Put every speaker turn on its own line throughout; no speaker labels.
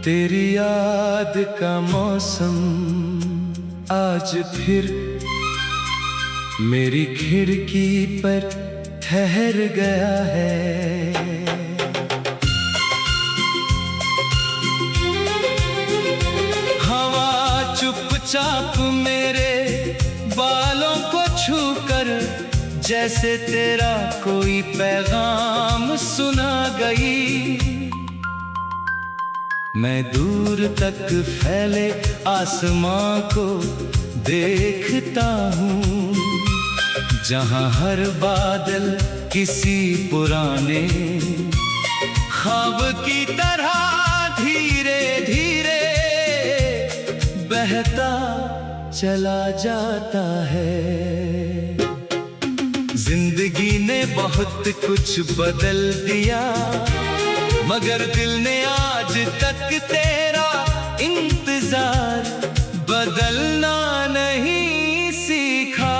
तेरी याद का मौसम आज फिर मेरी खिड़की पर ठहर गया है। हवा चुपचाप मेरे बालों को छूकर जैसे तेरा कोई पैगाम सुना गई। मैं दूर तक फैले आसमां को देखता हूँ, जहाँ हर बादल किसी पुराने ख्वाब की तरह धीरे धीरे बहता चला जाता है। जिंदगी ने बहुत कुछ बदल दिया, मगर दिल ने आज तक तेरा इंतजार बदलना नहीं सीखा।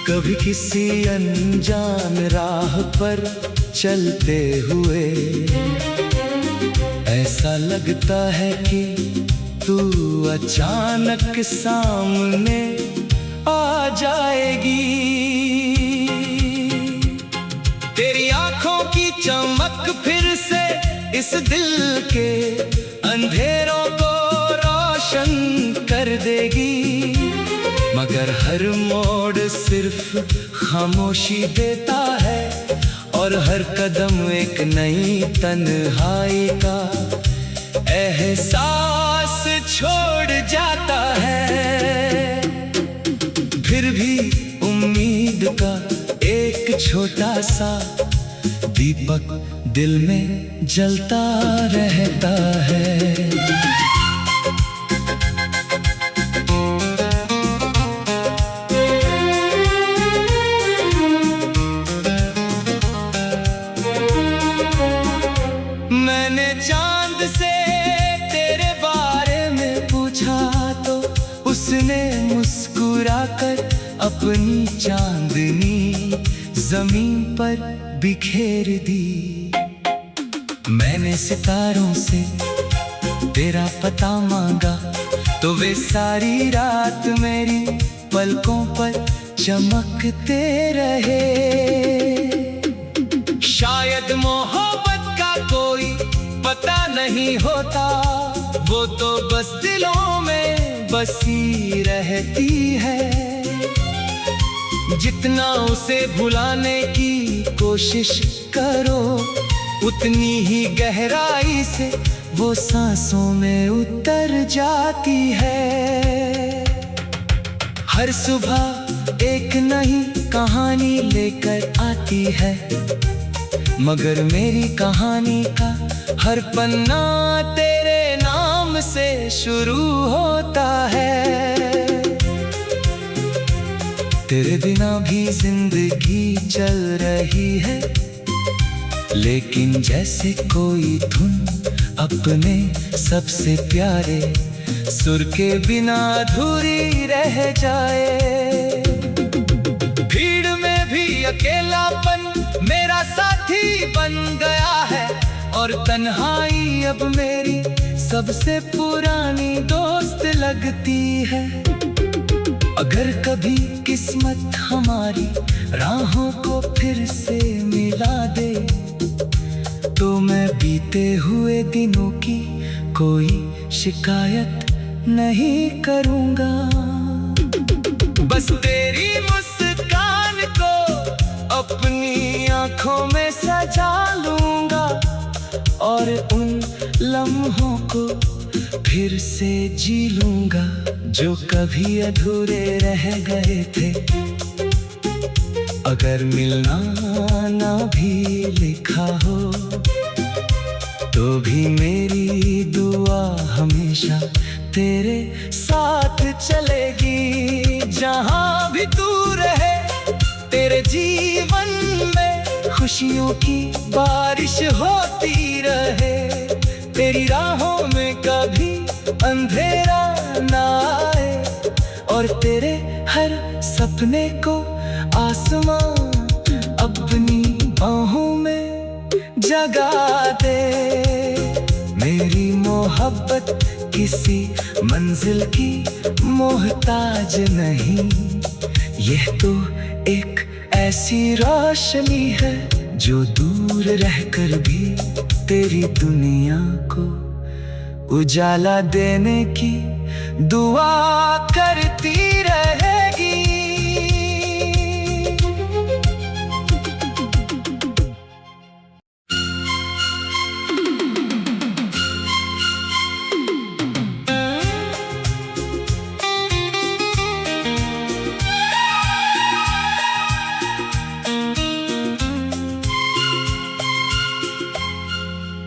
कभी किसी अनजान राह पर चलते हुए ऐसा लगता है कि तू अचानक सामने आ जाएगी। तेरी आंखों की चमक फिर से इस दिल के अंधेरों को रोशन कर देगी, मगर हर मोड़ सिर्फ खामोशी देता है और हर कदम एक नई तन्हाई का एहसास छोड़ जाता है। फिर भी उम्मीद का एक छोटा सा दीपक दिल में जलता रहता है। मैंने चांद से तेरे बारे में पूछा तो उसने मुस्कुराकर अपनी चांदनी जमीन पर बिखेर दी। मैंने सितारों से तेरा पता मांगा तो वे सारी रात मेरी पलकों पर चमकते रहे। शायद मोहब्बत का कोई पता नहीं होता, वो तो बस दिलों में बसी रहती है। जितना उसे भुलाने की कोशिश करो उतनी ही गहराई से वो सांसों में उतर जाती है। हर सुबह एक नई कहानी लेकर आती है, मगर मेरी कहानी का हर पन्ना तेरे नाम से शुरू होता है। तेरे बिना भी जिंदगी चल रही है, लेकिन जैसे कोई धुन अपने सबसे प्यारे सुर के बिना अधूरी रह जाए। भीड़ में भी अकेलापन मेरा साथी बन गया है और तन्हाई अब मेरी सबसे पुरानी दोस्त लगती है। अगर कभी किस्मत हमारी राहों को फिर से मिला दे तो मैं बीते हुए दिनों की कोई शिकायत नहीं करूँगा। बस तेरी मुस्कान को अपनी आँखों में सजा लूँगा और उन लम्हों को फिर से जी लूँगा जो कभी अधूरे रह गए थे। अगर मिलना ना भी लिखा हो तो भी मेरी दुआ हमेशा तेरे साथ चलेगी। जहाँ भी तू रहे तेरे जीवन में खुशियों की बारिश होती रहे। तेरी राहों में कभी अंधेरा ना आए और तेरे हर सपने को आसमां अपनी बाहों में जगा दे। मेरी मोहब्बत किसी मंजिल की मोहताज नहीं, यह तो एक ऐसी रोशनी है जो दूर रहकर भी तेरी दुनिया को उजाला देने की दुआ करती रहेगी।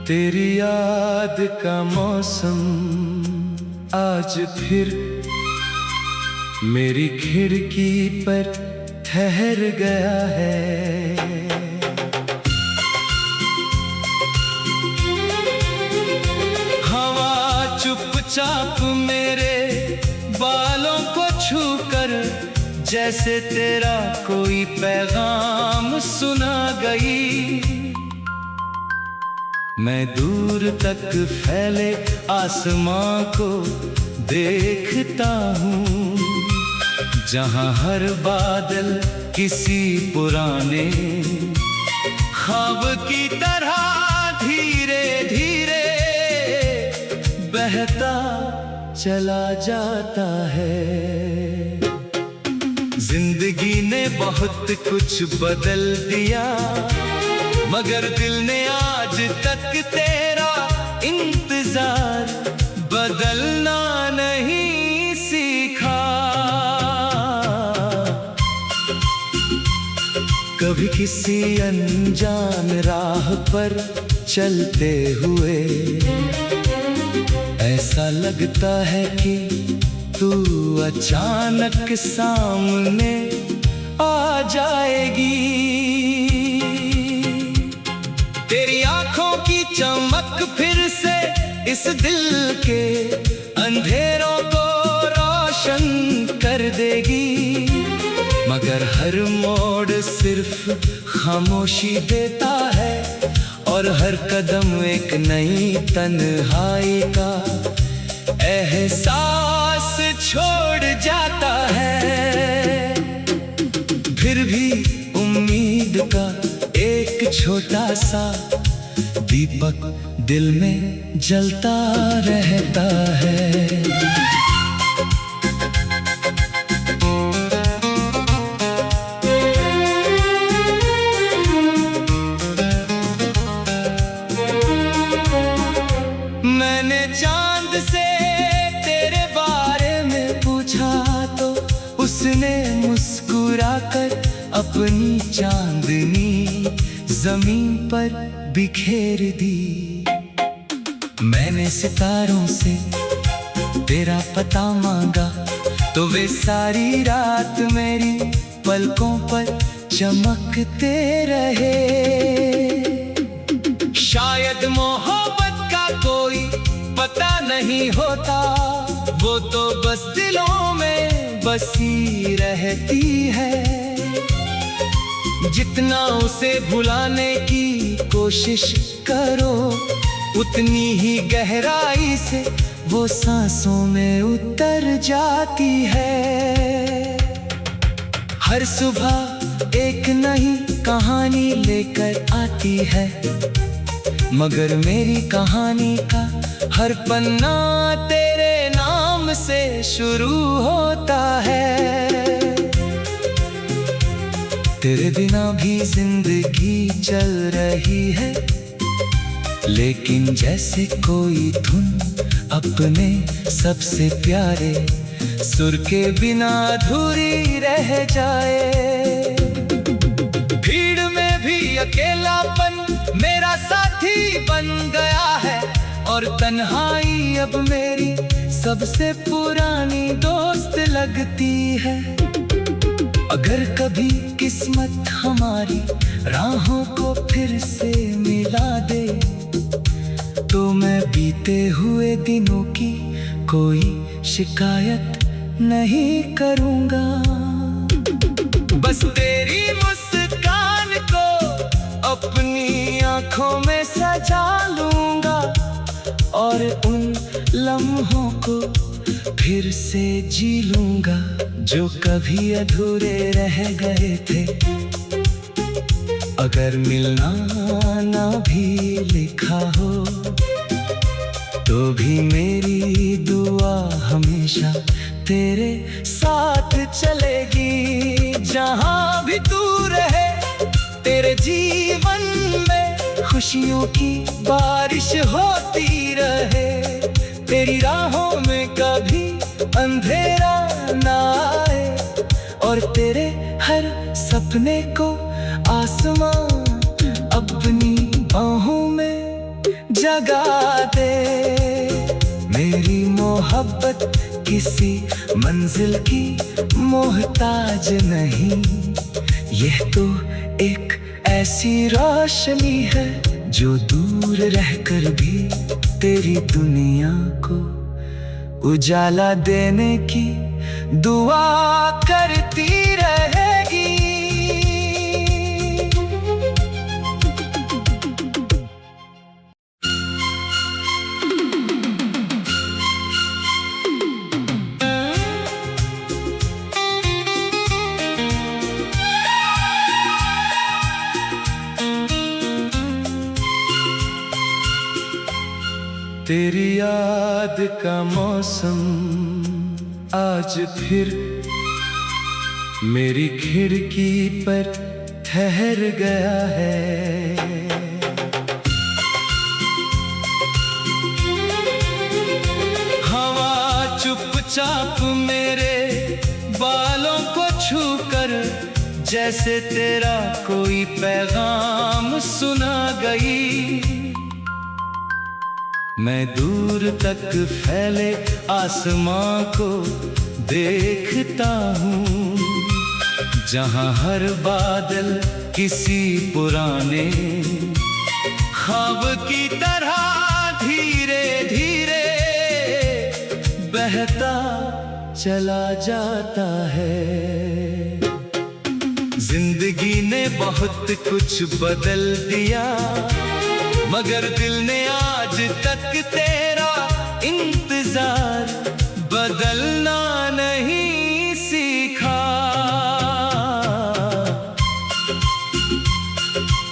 तेरी याद का मौसम आज फिर मेरी खिड़की पर ठहर गया है। हवा चुपचाप मेरे बालों को छूकर जैसे तेरा कोई पैगाम सुना गई। मैं दूर तक फैले आसमां को देखता हूँ, जहाँ हर बादल किसी पुराने ख्वाब की तरह धीरे धीरे बहता चला जाता है। जिंदगी ने बहुत कुछ बदल दिया, मगर दिल ने आज तक तेरा इंतजार बदलना नहीं सीखा। कभी किसी अनजान राह पर चलते हुए ऐसा लगता है कि तू अचानक सामने आ जाएगी। तेरी आंखों की चमक फिर से इस दिल के अंधेरों को रोशन कर देगी, मगर हर मोड़ सिर्फ खामोशी देता है और हर कदम एक नई तन्हाई का एहसास छोड़ जाता है। फिर भी उम्मीद का एक छोटा सा दीपक दिल में जलता रहता है। मैंने चांद से तेरे बारे में पूछा तो उसने मुस्कुराकर अपनी चांदनी जमीन पर बिखेर दी। मैंने सितारों से तेरा पता मांगा तो वे सारी रात मेरी पलकों पर चमकते रहे। शायद मोहब्बत का कोई पता नहीं होता, वो तो बस दिलों में बसी रहती है। जितना उसे भुलाने की कोशिश करो उतनी ही गहराई से वो सांसों में उतर जाती है। हर सुबह एक नई कहानी लेकर आती है, मगर मेरी कहानी का हर पन्ना तेरे नाम से शुरू होता है। तेरे बिना भी जिंदगी चल रही है, लेकिन जैसे कोई धुन अपने सबसे प्यारे सुर के बिना अधूरी रह जाए। भीड़ में भी अकेलापन मेरा साथी बन गया है और तन्हाई अब मेरी सबसे पुरानी दोस्त लगती है। अगर कभी किस्मत हमारी राहों को फिर से मिला दे तो मैं बीते हुए दिनों की कोई शिकायत नहीं करूँगा। बस तेरी मुस्कान को अपनी आँखों आँखों में सजा लूंगा और उन लम्हों को फिर से जी लूंगा जो कभी अधूरे रह गए थे। अगर मिलना ना भी लिखा हो तो भी मेरी दुआ हमेशा तेरे साथ चलेगी। जहां भी तू रहे तेरे जीवन में खुशियों की बारिश होती रहे। तेरी राहों में कभी अंधेरा ना आए और तेरे हर सपने को आसमां अपनी बाहों में जगा दे। मेरी मोहब्बत किसी मंजिल की मोहताज नहीं, यह तो एक ऐसी रोशनी है जो दूर रहकर भी तेरी दुनिया को उजाला देने की दुआ करती रहेगी। तेरी याद का मौसम आज फिर मेरी खिड़की पर ठहर गया है। हवा चुपचाप मेरे बालों को छूकर जैसे तेरा कोई पैगाम सुना गई। मैं दूर तक फैले आसमां को देखता हूँ, जहाँ हर बादल किसी पुराने ख्वाब की तरह धीरे धीरे बहता चला जाता है। जिंदगी ने बहुत कुछ बदल दिया मगर दिल ने आज तक तेरा इंतजार बदलना नहीं सीखा।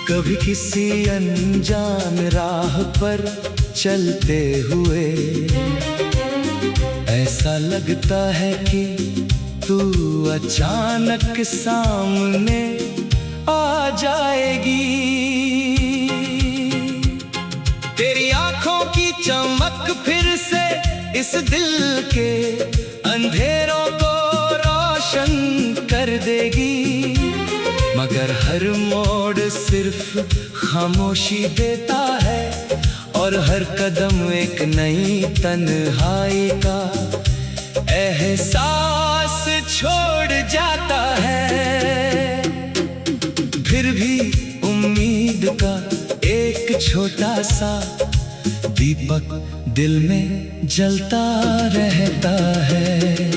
कभी किसी अनजान राह पर चलते हुए ऐसा लगता है कि तू अचानक सामने आ जाएगी। तेरी आंखों की चमक फिर से इस दिल के अंधेरों को रोशन कर देगी। मगर हर मोड़ सिर्फ खामोशी देता है और हर कदम एक नई तन्हाई का एहसास छोड़ जाता है। फिर भी उम्मीद का एक छोटा सा दीपक दिल में जलता रहता है।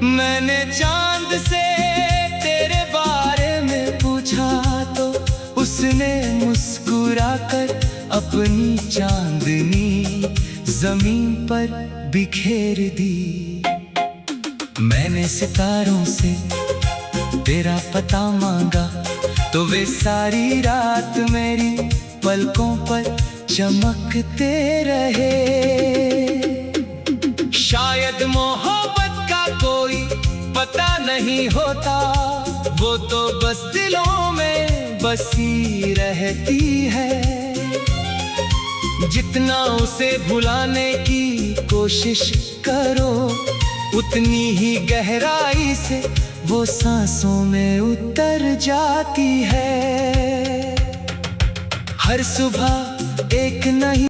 मैंने चांद से तेरे बारे में पूछा तो उसने मुस्कुराकर अपनी चांदनी जमीन पर बिखेर दी। मैंने सितारों से तेरा पता मांगा तो वे सारी रात मेरी पलकों पर चमकते रहे। शायद मोहब्बत का कोई पता नहीं होता, वो तो बस दिलों में बसी रहती है। जितना उसे भुलाने की कोशिश करो उतनी ही गहराई से वो सांसों में उतर जाती है। हर सुबह एक नई